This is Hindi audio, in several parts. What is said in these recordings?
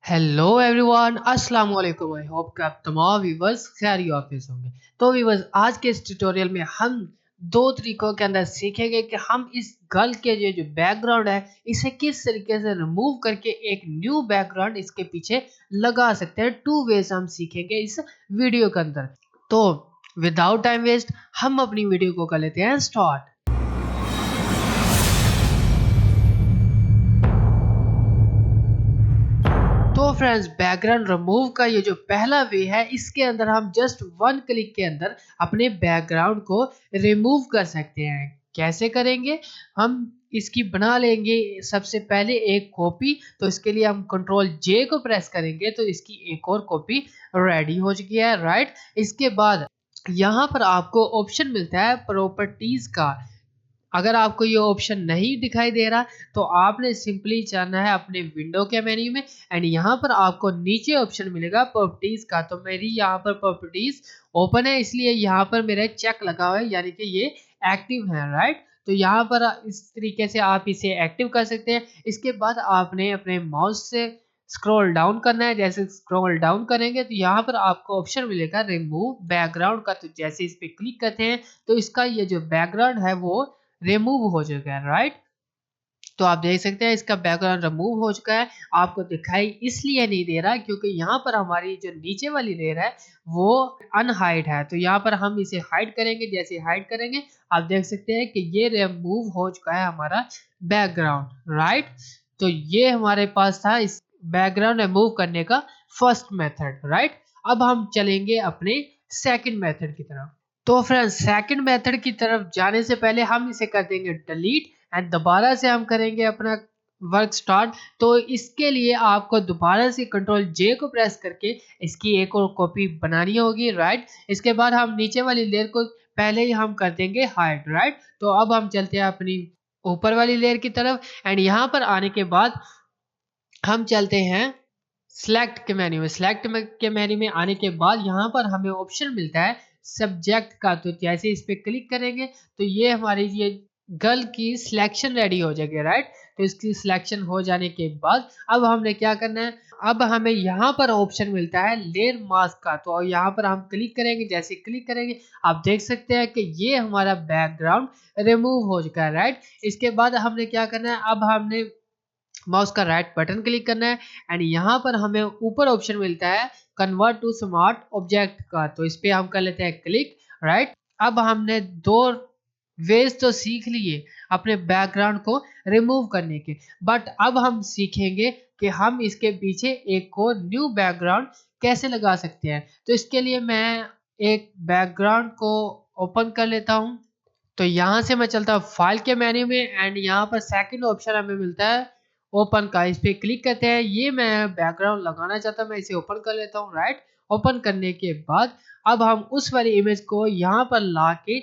हेलो एवरीवन, अस्सलाम वालेकुम। आई होप कि आप तमाम व्यूवर्स खैर ऑफिस होंगे। तो व्यूवर्स, आज के इस ट्यूटोरियल में हम दो तरीकों के अंदर सीखेंगे कि हम इस गर्ल के जो बैकग्राउंड है इसे किस तरीके से रिमूव करके एक न्यू बैकग्राउंड इसके पीछे लगा सकते हैं। टू वेज हम सीखेंगे इस वीडियो के अंदर। तो विदाउट टाइम वेस्ट हम अपनी वीडियो को कर लेते हैं स्टार्ट। तो फ्रेंड्स, बैकग्राउंड रिमूव का ये जो पहला वे है, इसके अंदर हम जस्ट वन क्लिक के अंदर अपने बैकग्राउंड को रिमूव कर सकते हैं। कैसे करेंगे? हम इसकी बना लेंगे सबसे पहले एक कॉपी। तो इसके लिए हम कंट्रोल जे को प्रेस करेंगे तो इसकी एक और कॉपी रेडी हो चुकी है, राइट। इसके बाद यहाँ पर आपको ऑप्शन मिलता है प्रॉपर्टीज का। अगर आपको ये ऑप्शन नहीं दिखाई दे रहा तो आपने सिंपली जाना है अपने विंडो के मेन्यू में एंड यहाँ पर आपको नीचे ऑप्शन मिलेगा प्रॉपर्टीज का। तो मेरी यहाँ पर प्रॉपर्टीज ओपन है, इसलिए यहाँ पर मेरा चेक लगा हुआ है, यानी कि ये एक्टिव है, राइट। तो यहाँ पर इस तरीके से आप इसे एक्टिव कर सकते हैं। इसके बाद आपने अपने माउस से स्क्रॉल डाउन करना है। जैसे स्क्रॉल डाउन करेंगे तो यहाँ पर आपको ऑप्शन मिलेगा रिमूव बैकग्राउंड का। तो जैसे इस पे क्लिक करते हैं तो इसका ये जो बैकग्राउंड है वो रिमूव हो चुका है, राइट। तो आप देख सकते हैं इसका बैकग्राउंड रिमूव हो चुका है। आपको दिखाई इसलिए नहीं दे रहा क्योंकि यहाँ पर हमारी जो नीचे वाली लेयर है वो अनहाइड है। तो यहाँ पर हम इसे हाइड करेंगे। जैसे हाइड करेंगे आप देख सकते हैं कि ये रिमूव हो चुका है हमारा बैकग्राउंड, राइट। तो ये हमारे पास था इस बैकग्राउंड रिमूव करने का फर्स्ट मेथड, राइट। अब हम चलेंगे अपने सेकंड मेथड की तरफ। तो फ्रेंड्स, सेकंड मेथड की तरफ जाने से पहले हम इसे कर देंगे डिलीट एंड दोबारा से हम करेंगे अपना वर्क स्टार्ट। तो इसके लिए आपको दोबारा से कंट्रोल जे को प्रेस करके इसकी एक और कॉपी बनानी होगी, राइट। इसके बाद हम नीचे वाली लेयर को पहले ही हम कर देंगे हाइड, राइट। तो अब हम चलते हैं अपनी ऊपर वाली लेयर की तरफ एंड यहाँ पर आने के बाद हम चलते हैं सिलेक्ट के मेन्यू में। सिलेक्ट के मेन्यू में आने के बाद यहाँ पर हमें ऑप्शन मिलता है सब्जेक्ट का। तो जैसे इस पे क्लिक करेंगे तो ये हमारी ये गर्ल की सिलेक्शन रेडी हो जाएगी, राइट। तो इसकी सिलेक्शन हो जाने के बाद अब हमने क्या करना है, अब हमें यहाँ पर ऑप्शन मिलता है लेयर मास्क का। तो यहाँ पर हम क्लिक करेंगे। जैसे क्लिक करेंगे आप देख सकते हैं कि ये हमारा बैकग्राउंड रिमूव हो चुका है, राइट। इसके बाद हमने क्या करना है, अब हमने माउस का राइट बटन क्लिक करना है एंड यहाँ पर हमें ऊपर ऑप्शन मिलता है कन्वर्ट टू स्मार्ट ऑब्जेक्ट का। तो इस पे हम कर लेते हैं क्लिक, राइट। अब हमने दो वेज तो सीख लिए अपने बैकग्राउंड को रिमूव करने के, बट अब हम सीखेंगे कि हम इसके पीछे एक और न्यू बैकग्राउंड कैसे लगा सकते हैं। तो इसके लिए मैं एक बैकग्राउंड को ओपन कर लेता हूँ। तो यहाँ से मैं चलता हूँ फाइल के मेन्यू में एंड यहाँ पर सेकंड ऑप्शन हमें मिलता है ओपन का। इस पे क्लिक करते हैं। ये मैं बैकग्राउंड लगाना चाहता हूँ, मैं इसे ओपन कर लेता हूँ, राइट। ओपन करने के बाद अब हम उस वाली इमेज को यहाँ पर ला के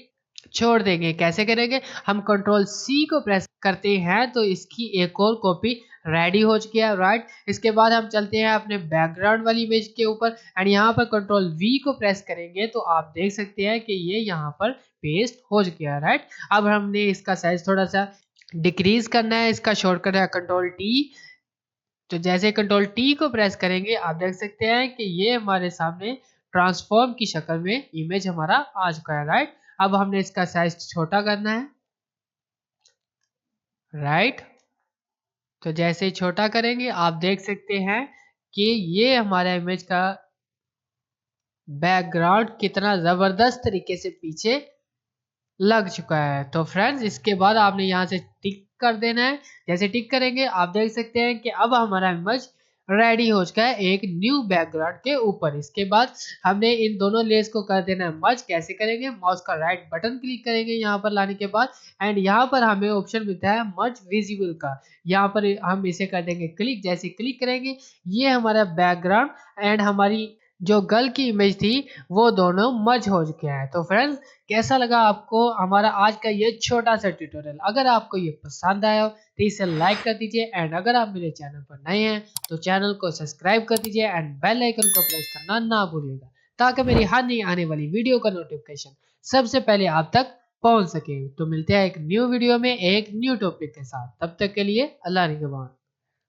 छोड़ देंगे। कैसे करेंगे? हम कंट्रोल सी को प्रेस करते हैं तो इसकी एक और कॉपी रेडी हो चुकी है, राइट। इसके बाद हम चलते हैं अपने बैकग्राउंड वाली इमेज के ऊपर एंड यहाँ पर कंट्रोल वी को प्रेस करेंगे तो आप देख सकते हैं कि ये यहाँ पर पेस्ट हो चुका है, राइट। अब हमने इसका साइज थोड़ा सा डिक्रीज करना है। इसका शॉर्टकट है कंट्रोल टी। तो जैसे कंट्रोल टी को प्रेस करेंगे आप देख सकते हैं कि ये हमारे सामने ट्रांसफॉर्म की शक्ल में इमेज हमारा आ चुका है, राइट। अब हमने इसका साइज छोटा करना है, राइट। तो जैसे ही छोटा करेंगे आप देख सकते हैं कि ये हमारा इमेज का बैकग्राउंड कितना जबरदस्त तरीके से पीछे लग चुका है। तो फ्रेंड्स, इसके बाद आपने यहाँ से टिक कर देना है। जैसे टिक करेंगे आप देख सकते हैं कि अब हमारा इमेज रेडी हो चुका है एक न्यू बैकग्राउंड के ऊपर। इसके बाद हमने इन दोनों लेयर्स को कर देना है मर्ज। कैसे करेंगे? माउस का राइट बटन क्लिक करेंगे यहाँ पर लाने के बाद एंड यहाँ पर हमें ऑप्शन मिलता है मर्ज विजिबल का। यहाँ पर हम इसे कर देंगे क्लिक। जैसे क्लिक करेंगे ये हमारा बैकग्राउंड एंड हमारी जो गर्ल की इमेज थी वो दोनों मर्ज हो चुके हैं। तो फ्रेंड्स, कैसा लगा आपको हमारा आज का ये छोटा सा ट्यूटोरियल? अगर आपको ये पसंद आया हो तो इसे लाइक कर दीजिए एंड अगर आप मेरे चैनल पर नए हैं तो चैनल को सब्सक्राइब कर दीजिए एंड बेल आइकन को प्रेस करना ना भूलिएगा ताकि मेरी हर नई आने वाली वीडियो का नोटिफिकेशन सबसे पहले आप तक पहुंच सके। तो मिलते हैं एक न्यू वीडियो में एक न्यू टॉपिक के साथ। तब तक के लिए अल्लाह निगहबान।